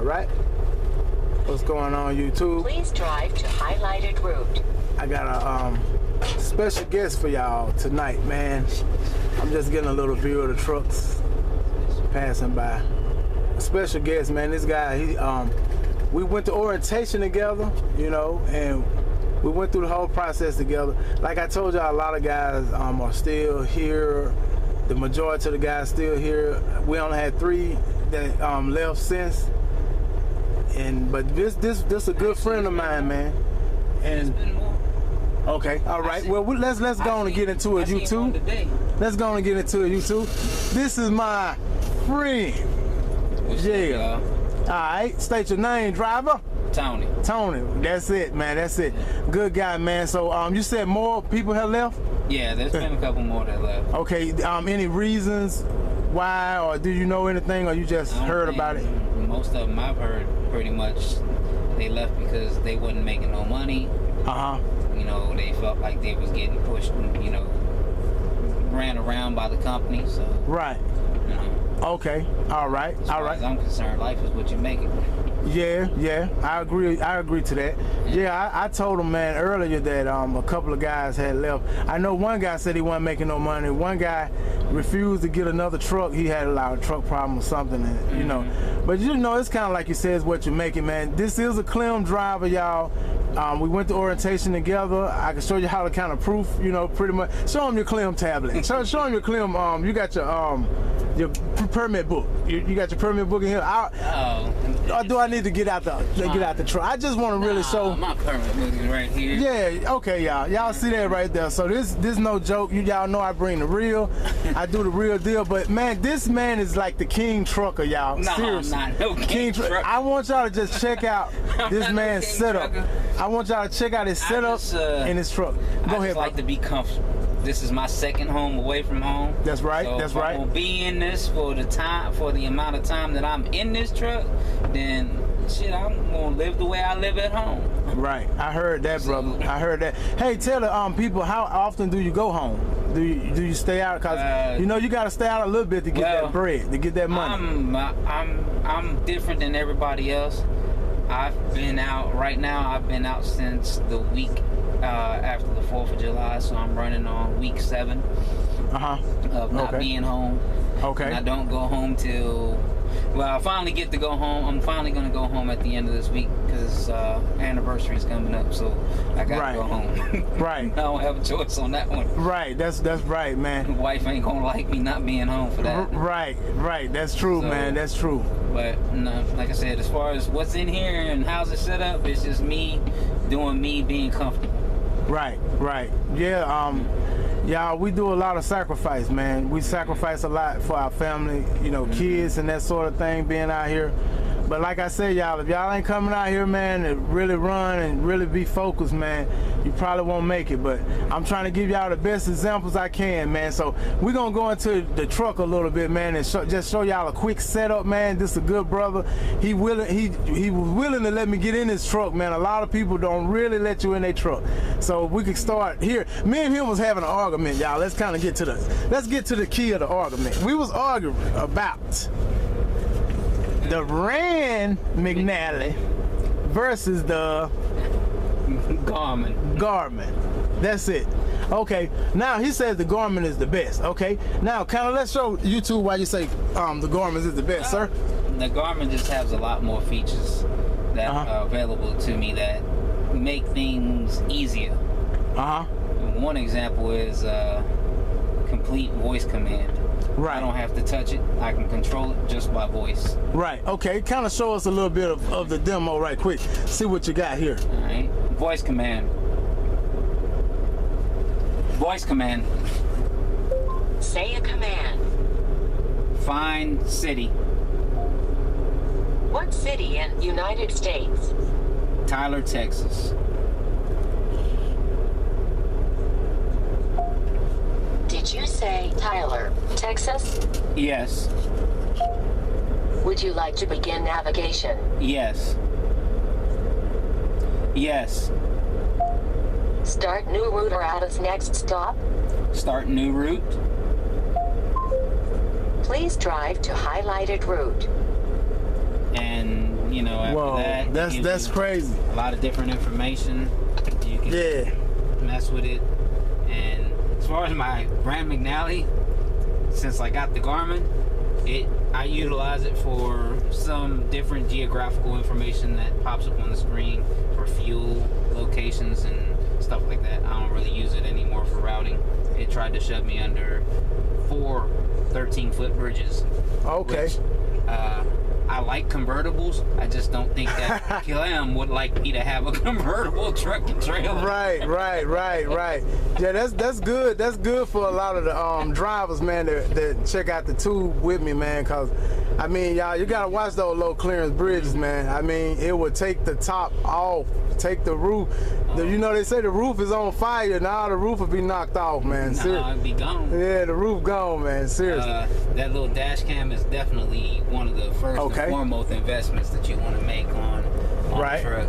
All right. What's going on, YouTube? Please drive to highlighted route. I got a special guest for y'all tonight, man. I'm just getting a little view of the trucks passing by. A special guest, man. This guy, we went to orientation together, you know, and we went through the whole process together. Like I told y'all, a lot of guys are still here. The majority of the guys still here. We only had 3 that left since. But this a good friend of mine, man. And okay, all right. Well, let's go on and get into it, YouTube. Let's go on and get into it, YouTube. This is my friend. Yeah. All right. State your name, driver. Tony. Tony. That's it, man. That's it. Good guy, man. So you said more people have left? Yeah, there's been a couple more that left. Okay. Any reasons why, or do you know anything, or you just heard about it? Most of them I've heard pretty much they left because they wasn't making no money. You know, they felt like they was getting pushed, you know, ran around by the company. So right. You know, okay. All right. All right. As I'm concerned, life is what you make it. Yeah, I agree to that. Yeah, I told him, man, earlier that a couple of guys had left. I know one guy said he wasn't making no money. One guy refused to get another truck. He had a truck problem or something, and, you know. But you know, it's kind of like you said, it's what you make it, man. This is a Kllm driver, y'all. We went to orientation together. I can show you how to kind of proof, you know, pretty much. Show him your Kllm tablet. Show him your Kllm. You got your permit book. You got your permit book in here. Or do I need to get out the truck? I just want to really show. My permit book is right here. Yeah. Okay, y'all. Y'all see that right there. So this no joke. Y'all know I bring the real. I do the real deal. But man, this man is like the king trucker, y'all. No, seriously. I'm not no king trucker. I want y'all to just check out this man's setup. Trucker. I want y'all to check out his setup in his truck. Go ahead. I like to be comfortable. This is my second home away from home. That's right. So that's if right. I'm gonna be in this for the amount of time that I'm in this truck, then shit, I'm gonna live the way I live at home. Right. I heard that, brother. I heard that. Hey, tell the people, how often do you go home? Do you stay out? Cause you know you gotta stay out a little bit to get that bread, to get that money. I'm different than everybody else. I've been out right now. I've been out since the week after the 4th of July, so I'm running on week 7 of not being home. Okay. And I don't go home till, well, I finally get to go home. I'm finally going to go home at the end of this week because anniversary is coming up, so I got to go home. Right. I don't have a choice on that one. Right. That's right, man. My wife ain't going to like me not being home for that. Right. That's true, man. That's true. But no, like I said, as far as what's in here and how's it set up, it's just me doing me, being comfortable. Right. Yeah, y'all, we do a lot of sacrifice, man. We sacrifice a lot for our family, you know, kids and that sort of thing, being out here. But like I said, y'all, if y'all ain't coming out here, man, to really run and really be focused, man, you probably won't make it. But I'm trying to give y'all the best examples I can, man. So we're going to go into the truck a little bit, man, and just show y'all a quick setup, man. This is a good brother. He was willing to let me get in his truck, man. A lot of people don't really let you in their truck. So we could start here. Me and him was having an argument, y'all. Let's kind of get to the key of the argument. We was arguing about the Rand McNally versus the Garmin. That's it. Okay. Now he says the Garmin is the best. Okay. Now kind of let's show YouTube why you say the Garmin is the best, sir. The Garmin just has a lot more features that are available to me that make things easier. One example is complete voice command. Right. I don't have to touch it. I can control it just by voice. Right. Okay. Kind of show us a little bit of the demo right quick. See what you got here. All right. Voice command. Voice command. Say a command. Find city. What city in United States? Tyler, Texas. Did you say Tyler, Texas? Yes. Would you like to begin navigation? Yes. Yes. Start new route or out as next stop? Start new route. Please drive to highlighted route. and you know, after that's crazy. A lot of different information. You can mess with it. And as far as my brand McNally, since I got the Garmin, I utilize it for some different geographical information that pops up on the screen for fuel locations and stuff like that. I don't really use it anymore for routing. It tried to shove me under 4 13-foot bridges. Okay. Which, I like convertibles. I just don't think that Kllm would like me to have a convertible truck and trailer. Right. Yeah, that's good. That's good for a lot of the drivers, man, that check out the tube with me, man. Cause I mean, y'all, you gotta watch those low clearance bridges, man. I mean, it would take the top off, take the roof. You know, they say the roof is on fire. Now the roof will be knocked off, man. Nah, it'd be gone. Yeah, the roof gone, man. Seriously. That little dash cam is definitely one of the first and foremost investments that you want to make on the truck.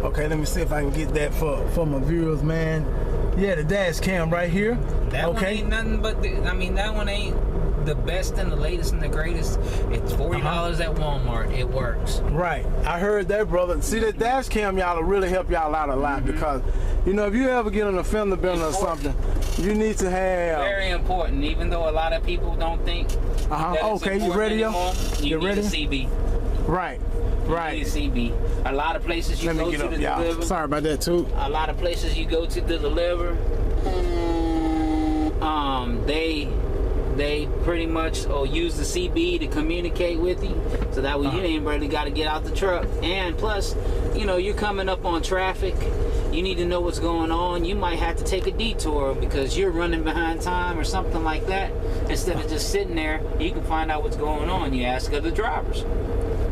Okay, let me see if I can get that for my viewers, man. Yeah, the dash cam right here. That one ain't nothing but that one ain't the best and the latest and the greatest. It's $40 at Walmart. It works. Right. I heard that, brother. See, that dash cam, y'all, will really help y'all out a lot because, you know, if you ever get on a fender bender or something, you need to have... Very important, even though a lot of people don't think that it's you ready, anymore, you need a CB. Right. You need a CB. A lot of places you go to deliver. Sorry about that, too. A lot of places you go to deliver, they pretty much use the CB to communicate with you, so that way you ain't really got to get out the truck. And plus, you know, you're coming up on traffic. You need to know what's going on. You might have to take a detour because you're running behind time or something like that. Instead of just sitting there, you can find out what's going on. You ask other drivers.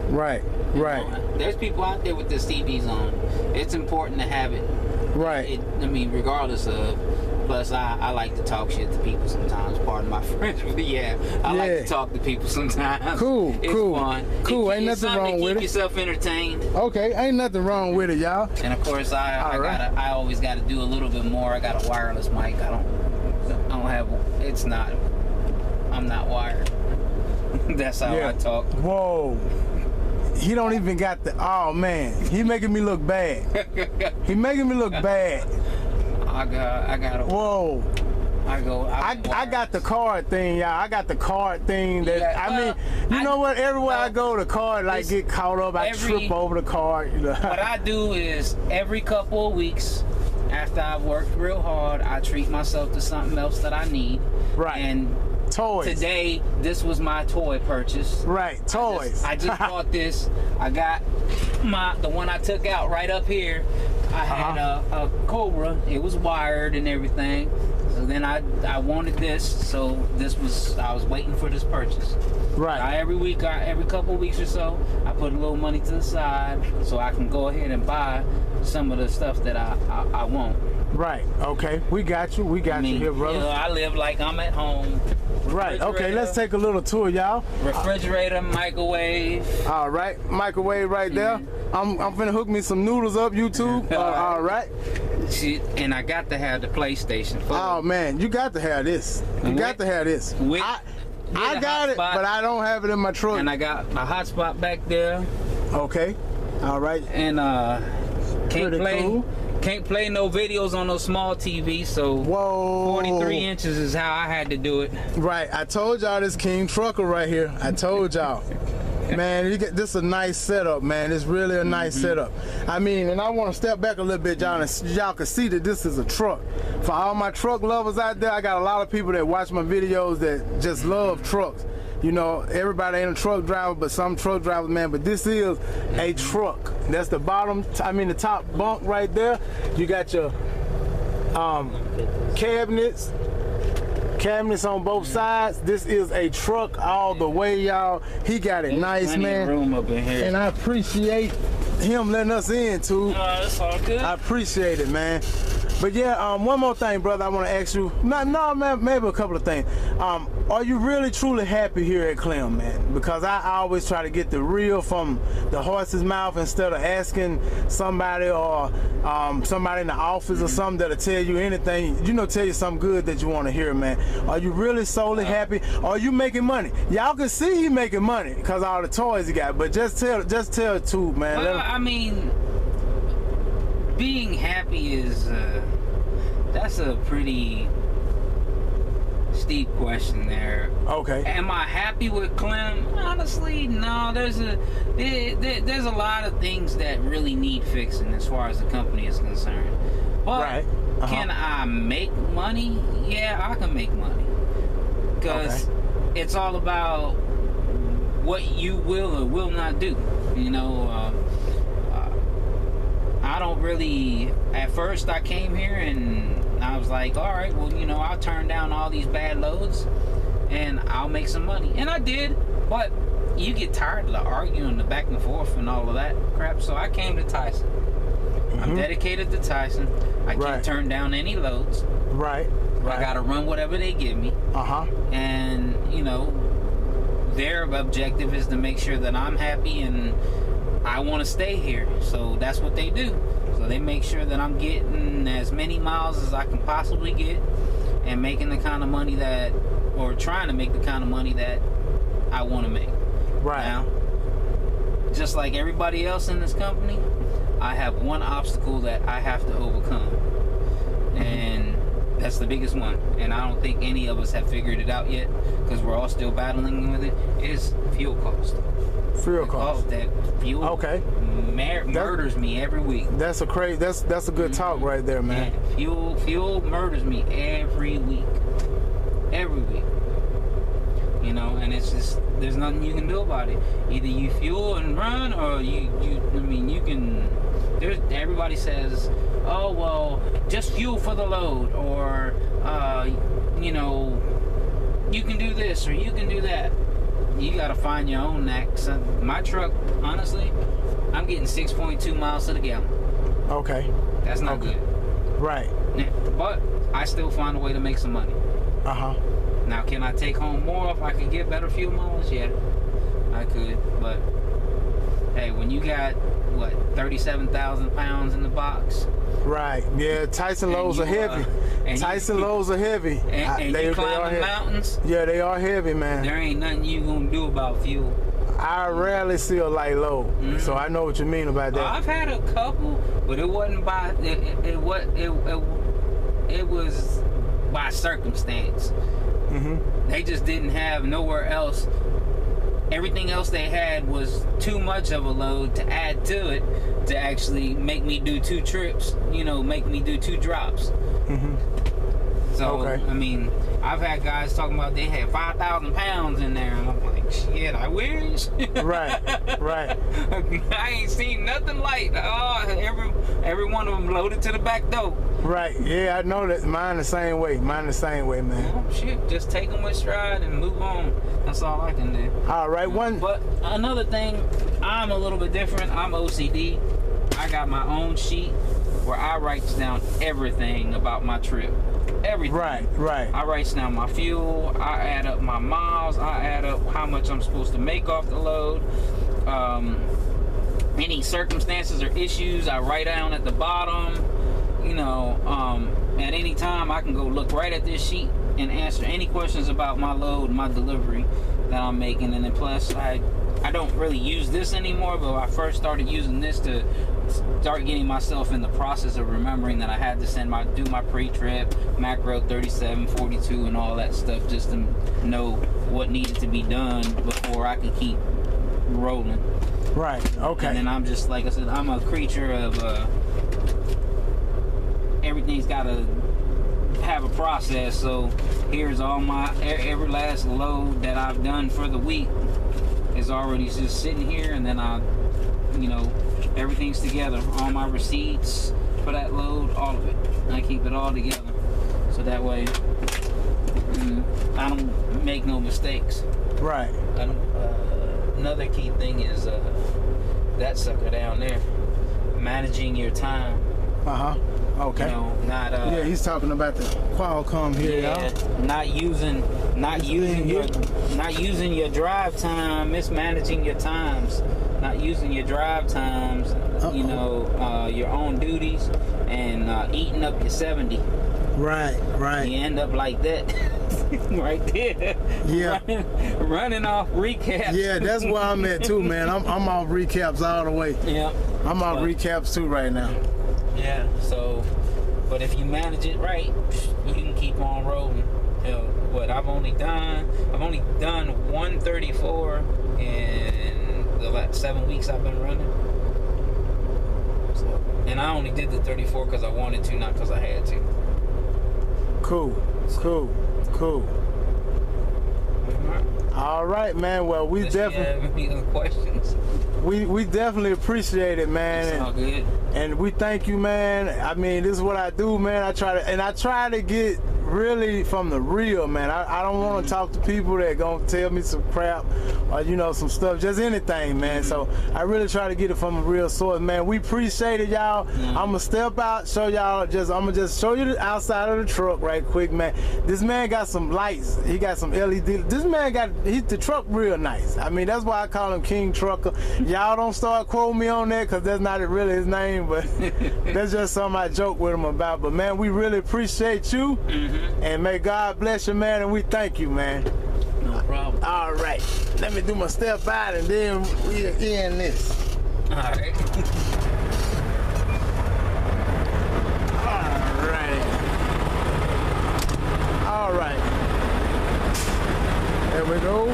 Right. You know, there's people out there with their CBs on. It's important to have it. Right. Regardless of. Plus, I like to talk shit to people sometimes. Pardon my French, but I like to talk to people sometimes. Cool. It's fun. Ain't nothing wrong with it. Keep yourself entertained. Okay, ain't nothing wrong with it, y'all. And of course, I always got to do a little bit more. I got a wireless mic. I don't have. I'm not wired. That's how I talk. Whoa. He don't even got the. Oh man, he making me look bad. He making me look bad. I got. Whoa. I got the card thing, y'all. I got the card thing that you know what? Everywhere I go, the card get caught up. I trip over the card. You know? What I do is every couple of weeks, after I've worked real hard, I treat myself to something else that I need. Right. And toys. Today, this was my toy purchase. Right. Toys. I just bought this. I got the one I took out right up here. I had a Cobra. It was wired and everything. So then I wanted this. So I was waiting for this purchase. Right. Every couple of weeks or so, I put a little money to the side so I can go ahead and buy some of the stuff that I want. Right. Okay. We got you. We got you here, brother. You know, I live like I'm at home. Right. Okay. Let's take a little tour, y'all. Refrigerator, microwave. All right. Microwave right there. I'm finna hook me some noodles up, YouTube. All right. And I got to have the PlayStation. Oh man, you got to have this. You got to have this. I got it, but I don't have it in my truck. And I got my hotspot back there. Okay. All right. And can't play no videos on no small TV, so 43 inches is how I had to do it. Right. I told y'all this King trucker right here. I told y'all. Man, this is a nice setup, man. It's really a nice setup. I mean, and I want to step back a little bit, y'all, and y'all can see that this is a truck. For all my truck lovers out there, I got a lot of people that watch my videos that just love trucks. You know, everybody ain't a truck driver, but some truck drivers, man. But this is a truck. That's the bottom, the top bunk right there. You got your cabinets on both sides. This is a truck all the way, y'all. He got it nice, man. Room up in here. And I appreciate him letting us in, too. That's all good. I appreciate it, man. But yeah, one more thing, brother, I want to ask you. No, man, maybe a couple of things. Are you really truly happy here at Kllm, man? Because I always try to get the real from the horse's mouth instead of asking somebody or somebody in the office or something that'll tell you anything, tell you something good that you want to hear, man. Are you really solely happy? Or are you making money? Y'all can see he making money because all the toys he got, but just tell the truth, man. Well, I mean, being happy is that's a pretty steep question there. Okay. Am I happy with Kllm? Honestly, no. There's a lot of things that really need fixing as far as the company is concerned. But right. Can I make money? Yeah, I can make money. Because it's all about what you will or will not do. I don't really, at first I came here and I was like, all right, well, I'll turn down all these bad loads and I'll make some money. And I did, but you get tired of the arguing, the back and forth and all of that crap. So I came to Tyson. I'm dedicated to Tyson. I can't turn down any loads. Right. I got to run whatever they give me. And, their objective is to make sure that I'm happy and I want to stay here. So that's what they do. So they make sure that I'm getting as many miles as I can possibly get and making the kind of money or trying to make the kind of money that I want to make. Right. Now, just like everybody else in this company, I have one obstacle that I have to overcome. And that's the biggest one. And I don't think any of us have figured it out yet because we're all still battling with it, is fuel cost. Fuel cost. That fuel murders me every week. That's a good talk right there, man. Yeah, fuel murders me every week. Every week. And it's just, there's nothing you can do about it. Either you fuel and run or you can, everybody says, oh, well, just fuel for the load, or, you can do this or you can do that. You got to find your own knack. So my truck, honestly, I'm getting 6.2 miles to the gallon. Okay. That's not good. Right. But I still find a way to make some money. Now, can I take home more if I could get better fuel mileage? Yeah, I could. But, hey, when you got, 37,000 pounds in the box? Right. Yeah, Tyson loads are heavy. Tyson loads are heavy. And you climb the mountains? Yeah, they are heavy, man. There ain't nothing you gonna do about fuel. I rarely see a light load, so I know what you mean about that. I've had a couple, but it wasn't by it was by circumstance. They just didn't have nowhere else. Everything else they had was too much of a load to add to it to actually make me do 2 trips, make me do 2 drops. So, I mean, I've had guys talking about they had 5,000 pounds in there, and I'm like, shit, I wish. Right. I ain't seen nothing like that. Oh, every one of them loaded to the back door. Right, yeah, I know that. Mine the same way, man. Oh, shit, just take them with stride and move on. That's all I can do. All right, But another thing, I'm a little bit different. I'm OCD. I got my own sheet where I write down everything about my trip. Everything. Right. I write down my fuel. I add up my miles. I add up how much I'm supposed to make off the load. Any circumstances or issues, I write down at the bottom. At any time, I can go look right at this sheet and answer any questions about my load, my delivery that I'm making. And then plus, I don't really use this anymore, but I first started using this to start getting myself in the process of remembering that I had to do my pre-trip, macro 37, 42, and all that stuff, just to know what needed to be done before I could keep rolling. Right. Okay. And then I'm just, like I said, I'm a creature of everything's got to have a process. So here's all my every last load that I've done for the week is already just sitting here, and then everything's together. All my receipts for that load, all of it. I keep it all together, so that way I don't make no mistakes. Right. Another key thing is that sucker down there, managing your time. Okay. You know, not yeah, he's talking about the Kllm here, yeah, y'all. not using your drive time, mismanaging your times, not using your drive times, you know, your own duties, and eating up your 70. Right, right. You end up like that. Right there. Yeah. Running off recaps. Yeah, that's where I'm at too, man. I'm off recaps all the way. Yeah. I'm off recaps too right now. Yeah. So, but if you manage it right, you can keep on rolling. Hell, what I've only done 134 in the last 7 weeks I've been running. So, and I only did the 34 because I wanted to, not because I had to. Cool. All right, man. Well, we definitely have any other questions. We definitely appreciate it, man. It's all good. And we thank you, man. I mean, this is what I do, man. I try to get really from the real, man. I don't want to talk to people that gonna tell me some crap or, you know, some stuff, just anything, man. So I really try to get it from a real source, man. We appreciate it, y'all. I'm gonna step out, show y'all, I'm gonna just show you the outside of the truck right quick, man. This man got some lights. He got some LED. This man the truck real nice. I mean, that's why I call him King Trucker. Y'all don't start quoting me on that, because that's not really his name, but that's just something I joke with him about. But man, we really appreciate you. And may God bless you, man, and we thank you, man. No problem. All right. Let me do my step out, and then we'll end this. All right. All right. There we go.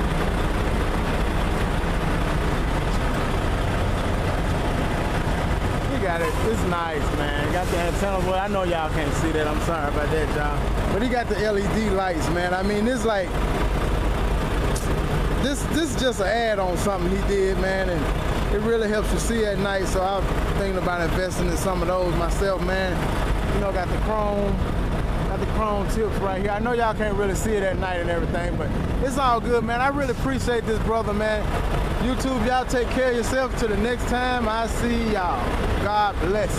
Got it. It's nice, man. Got the antenna. Well, I know y'all can't see that. I'm sorry about that, y'all. But he got the LED lights, man. I mean, it's like this is just an ad on something he did, man, and it really helps you see at night. So I'm thinking about investing in some of those myself, man. You know, got the chrome tips right here. I know y'all can't really see it at night and everything, but it's all good, man. I really appreciate this brother, man. YouTube, y'all take care of yourself. Till the next time I see y'all. God bless.